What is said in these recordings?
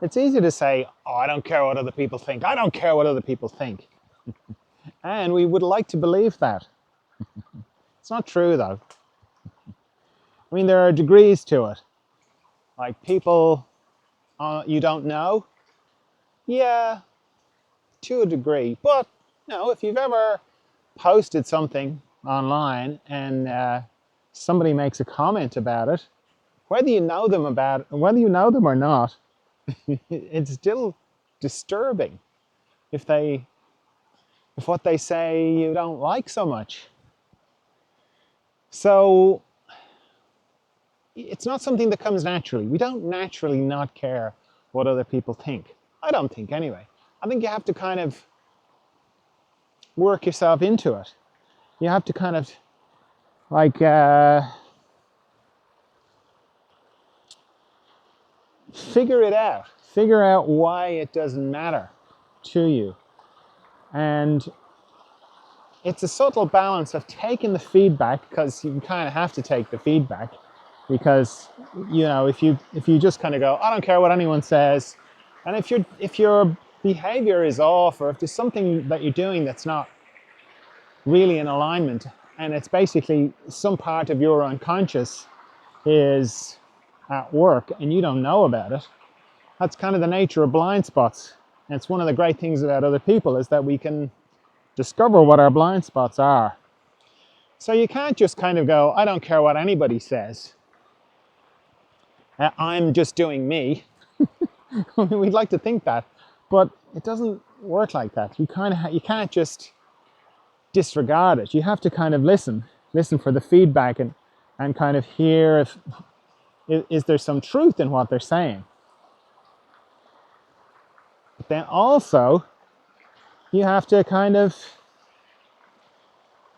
It's easy to say, oh, I don't care what other people think. I don't care what other people think. And we would like to believe that. It's not true, though. I mean, there are degrees to it. Like people you don't know, yeah, to a degree. But, if you've ever posted something online and somebody makes a comment about it, whether you know them or not, it's still disturbing if what they say you don't like so much. So it's not something that comes naturally. We don't naturally not care what other people think. I don't think anyway. I think you have to kind of work yourself into it. You have to kind of like figure it out. Figure out why it doesn't matter to you. And it's a subtle balance of taking the feedback, because you kind of have to take the feedback, because if you just kind of go, I don't care what anyone says, and if your behavior is off, or if there's something that you're doing that's not really in alignment, and it's basically some part of your unconscious is at work and you don't know about it, that's kind of the nature of blind spots. And it's one of the great things about other people, is that we can discover what our blind spots are. So you can't just kind of go, I don't care what anybody says. I'm just doing me. We'd like to think that, but it doesn't work like that. You can't just disregard it. You have to kind of listen for the feedback, and kind of hear if is there some truth in what they're saying. But then also, you have to kind of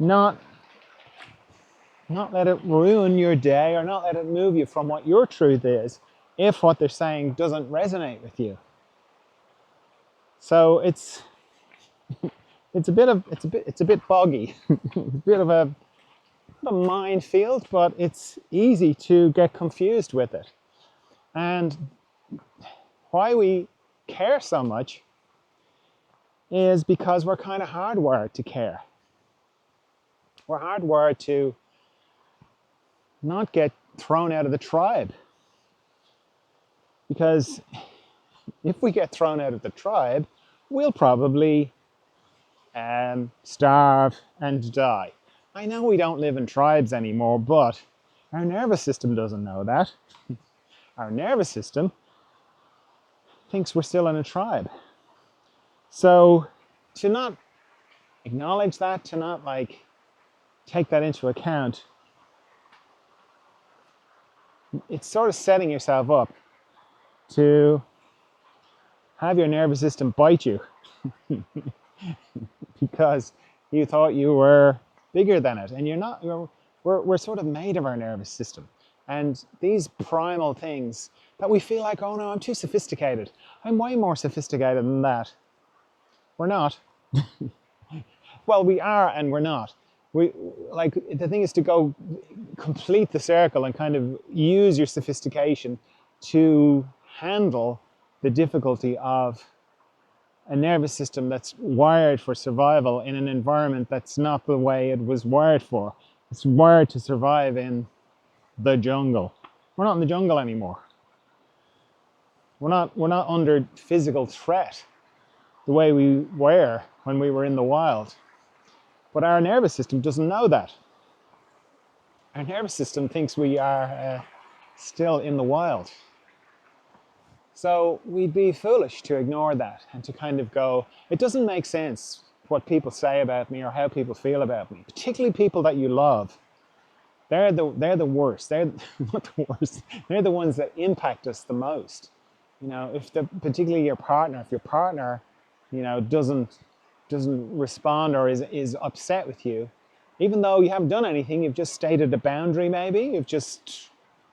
not let it ruin your day, or not let it move you from what your truth is, if what they're saying doesn't resonate with you. So it's a bit boggy. It's a bit of a minefield, but it's easy to get confused with it. And why we care so much is because we're kind of hardwired to care. We're hardwired to not get thrown out of the tribe. Because if we get thrown out of the tribe, we'll probably starve and die. I know we don't live in tribes anymore, but our nervous system doesn't know that. Our nervous system thinks we're still in a tribe. So to not acknowledge that, to not take that into account, it's sort of setting yourself up to have your nervous system bite you because you thought you were bigger than it, and you're not. We're sort of made of our nervous system, and these primal things that we feel like, oh no, I'm too sophisticated. I'm way more sophisticated than that. We're not. Well, we are and we're not. The thing is to go complete the circle and kind of use your sophistication to handle the difficulty of a nervous system that's wired for survival in an environment that's not the way it was wired for. It's wired to survive in the jungle. We're not in the jungle anymore. We're not under physical threat the way we were when we were in the wild. But our nervous system doesn't know that. Our nervous system thinks we are still in the wild. So we'd be foolish to ignore that and to kind of go, it doesn't make sense what people say about me or how people feel about me, particularly people that you love. They're the worst. They're not the worst. They're the ones that impact us the most. Particularly your partner, if your partner, doesn't respond or is upset with you, even though you haven't done anything, you've just stated a boundary maybe, you've just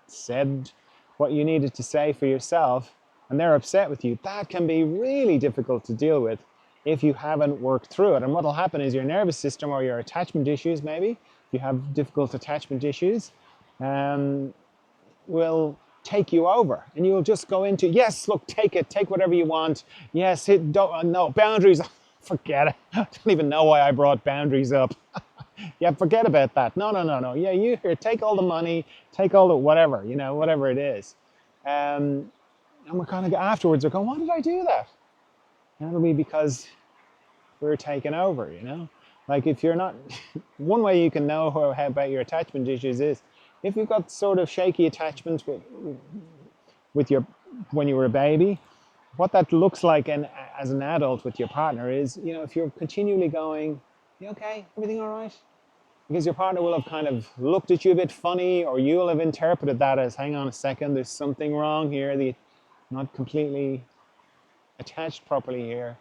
said what you needed to say for yourself, and they're upset with you, that can be really difficult to deal with if you haven't worked through it. And what'll happen is your nervous system or your attachment issues, maybe, if you have difficult attachment issues, will take you over, and you'll just go into, yes, look, take it, take whatever you want. Yes, don't, no boundaries. Forget it. I don't even know why I brought boundaries up. Yeah, forget about that. No, no, no, no. Yeah, you here, take all the money, take all the whatever, whatever it is. And we're kind of afterwards, we're going, why did I do that? And it'll be because we're taken over, Like if you're not, one way you can know how about your attachment issues is if you've got sort of shaky attachment with your, when you were a baby, what that looks like as an adult with your partner is, if you're continually going, you okay, everything all right? Because your partner will have kind of looked at you a bit funny, or you'll have interpreted that as, hang on a second, there's something wrong here, they're not completely attached properly here.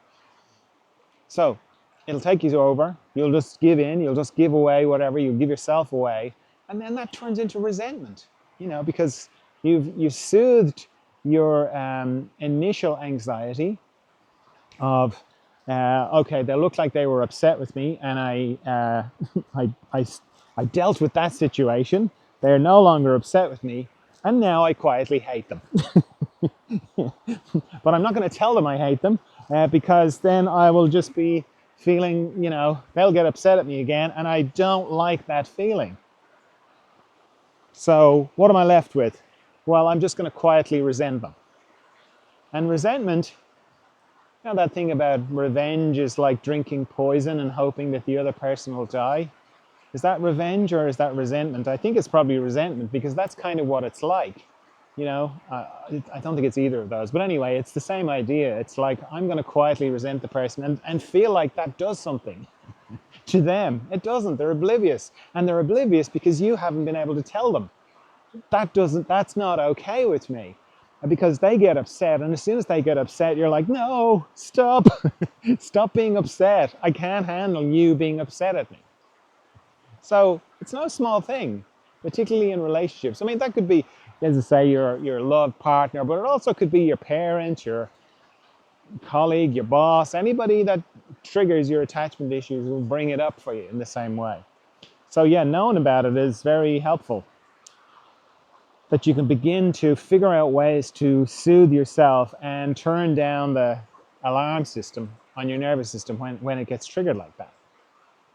So it'll take you over, you'll just give in, you'll just give away whatever, you give yourself away, and then that turns into resentment, because you've soothed your initial anxiety of, okay, they looked like they were upset with me, and I dealt with that situation. They're no longer upset with me, and now I quietly hate them. But I'm not going to tell them I hate them, because then I will just be feeling, they'll get upset at me again, and I don't like that feeling. So what am I left with? Well, I'm just going to quietly resent them. And resentment, that thing about revenge is like drinking poison and hoping that the other person will die. Is that revenge or is that resentment? I think it's probably resentment, because that's kind of what it's like. I don't think it's either of those. But anyway, it's the same idea. It's like, I'm going to quietly resent the person and feel like that does something to them. It doesn't. They're oblivious. And they're oblivious because you haven't been able to tell them. That's not okay with me. Because they get upset, and as soon as they get upset, you're like, no, stop. Stop being upset. I can't handle you being upset at me. So it's no small thing, particularly in relationships. I mean, that could be, as I say, your love partner, but it also could be your parent, your colleague, your boss. Anybody that triggers your attachment issues will bring it up for you in the same way. So yeah, knowing about it is very helpful. That you can begin to figure out ways to soothe yourself and turn down the alarm system on your nervous system when it gets triggered like that.